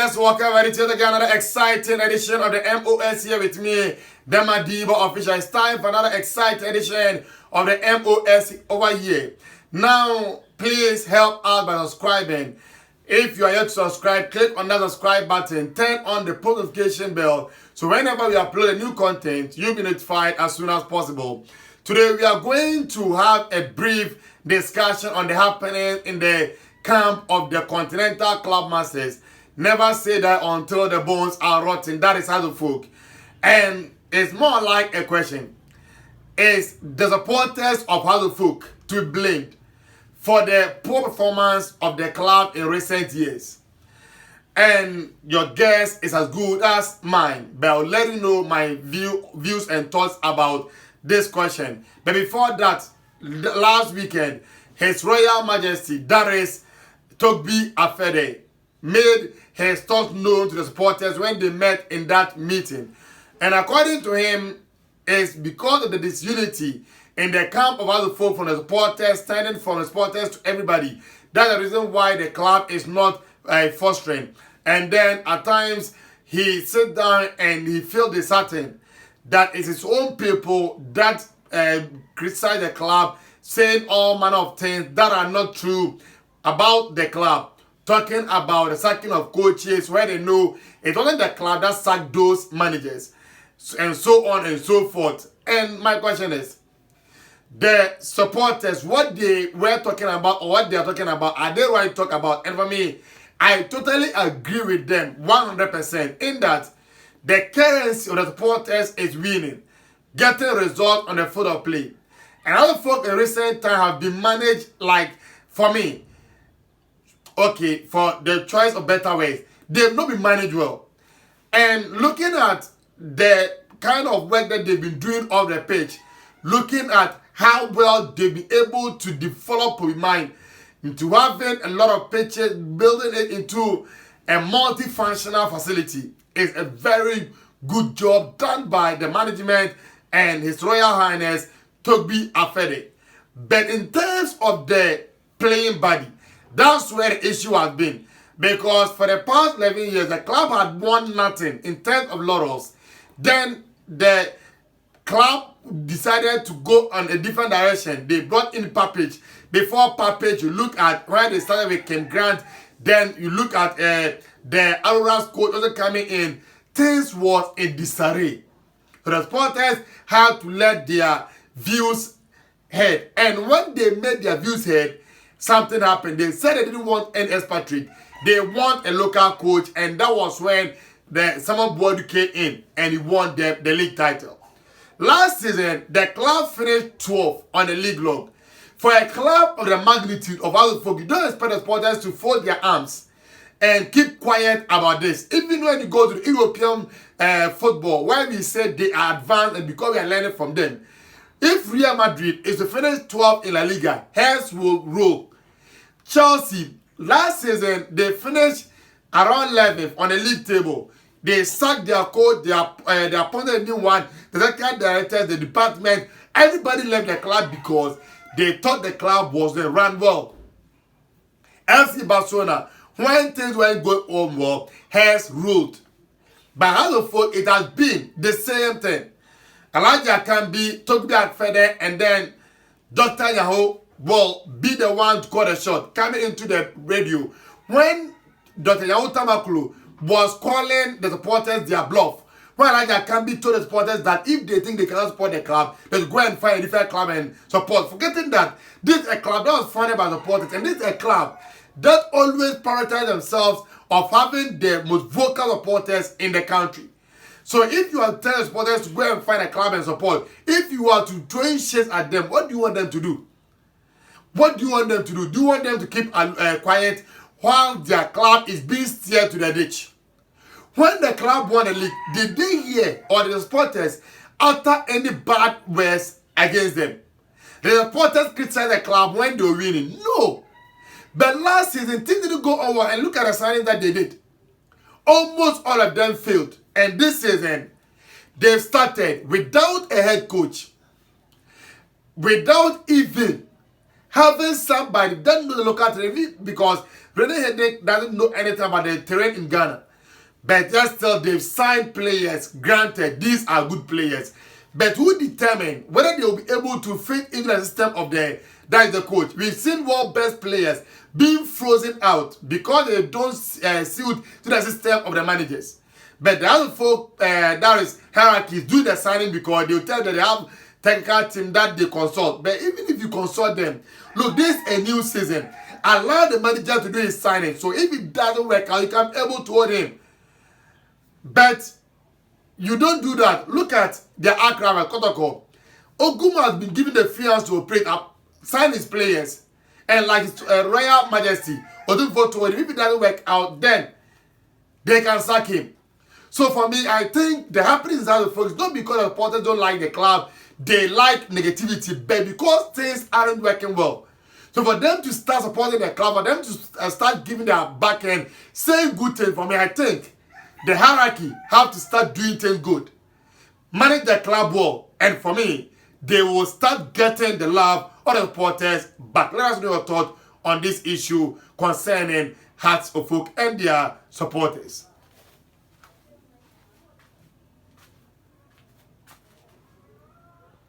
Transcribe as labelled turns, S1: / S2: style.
S1: Yes, welcome everybody to another exciting edition of the MOS here with me, Dema Dibo Official. It's time for another exciting edition of the MOS over here. Now, please help out by subscribing. If you are yet to subscribe, click on that subscribe button, turn on the post notification bell, so whenever we upload a new content, you'll be notified as soon as possible. Today, we are going to have a brief discussion on the happening in the camp of the Continental Club Masters. Never say that until the bones are rotten. That is how the folk. And it's more like a question. Is the supporters of House of Folk to be blamed for the poor performance of the club in recent years? And your guess is as good as mine, but I'll let you know my views and thoughts about this question. But before that, last weekend, His Royal Majesty, that is Togbe Afede, made his thoughts known to the supporters when they met in that meeting. And according to him, it's because of the disunity in the camp of other folk from the supporters, standing from the supporters to everybody. That's the reason why the club is not fostering. And then at times, he sit down and he feels disheartened that it's his own people that criticize the club, saying all manner of things that are not true about the club. Talking about the sacking of coaches where they know it wasn't the club that sacked those managers, and so on and so forth. And my question is, the supporters, what they were talking about or what they are talking about, are they right to talk about? And for me, I totally agree with them 100% in that the currency of the supporters is winning, getting results on the field of play. And other folk in recent time have been managed, like, for me, okay, for the choice of better ways, they've not been managed well. And looking at the kind of work that they've been doing off the pitch, looking at how well they've been able to develop a mind into having a lot of pitches, building it into a multifunctional facility, is a very good job done by the management and His Royal Highness Togbe Afede. But in terms of the playing body, that's where the issue has been. Because for the past 11 years, the club had won nothing in terms of laurels. Then the club decided to go on a different direction. They brought in Papage. Before Papage, you look at where they started with Ken Grant. Then you look at the Arora's coach also coming in. Things was in disarray. So the supporters had to let their views head. And when they made their views head, something happened. They said they didn't want an expatriate. They want a local coach, and that was when the Samuel Boadu came in and he won the league title. Last season, the club finished 12th on the league log. For a club of the magnitude of other folk, you don't expect the supporters to fold their arms and keep quiet about this. Even when you go to the European football, where we say they are advanced and because we are learning from them, if Real Madrid is to finish 12th in La Liga, heads will roll. Chelsea, last season, they finished around 11th on the league table. They sacked their coach, they appointed a new one, the technical directors, the department. Everybody left the club because they thought the club wasn't run well. FC Barcelona, when things weren't going on well, heads ruled. But as of folk, it has been the same thing. Elijah can be Togbe Afede, and then Dr. Yahoo will be the one to call the shot coming into the radio. When Dr. Yahoo Tamakulu was calling the supporters their bluff, when Elijah can be told the supporters that if they think they cannot support the club, they should go and find a different club and support. Forgetting that this is a club that was funded by supporters, and this is a club that always prioritize themselves of having the most vocal supporters in the country. So if you are telling supporters to go and find a club and support, if you are to throw shades at them, what do you want them to do? What do you want them to do? Do you want them to keep quiet while their club is being steered to the ditch? When the club won the league, did they hear or the supporters utter any bad words against them? The supporters criticized the club when they were winning? No. But last season, things didn't go over, and look at the signings that they did. Almost all of them failed. And this season, they've started without a head coach, without even having somebody that knows the local terrain, because Rene Hedek doesn't know anything about the terrain in Ghana. But just still, they've signed players. Granted, these are good players. But who determine whether they will be able to fit into the system of that is the coach. We've seen world best players being frozen out because they don't suit to the system of the managers. But the other folk, that is hierarchies, do the signing because they'll tell that they have technical team that they consult. But even if you consult them, look, this is a new season. Allow the manager to do his signing. So if it doesn't work out, you can be able to hold him. But you don't do that. Look at the Accra and Kotoko. Oguma has been given the free hands to operate, sign his players, and like his Royal Majesty, or do vote to him. If it doesn't work out, then they can sack him. So for me, I think the happenings is that folks, not because the supporters don't like the club, they like negativity, but because things aren't working well. So for them to start supporting the club, for them to start giving their back end, saying good things, for me, I think the hierarchy have to start doing things good. Manage the club well. And for me, they will start getting the love of the supporters back. Let us know your thoughts on this issue concerning Hearts of Oak and their supporters.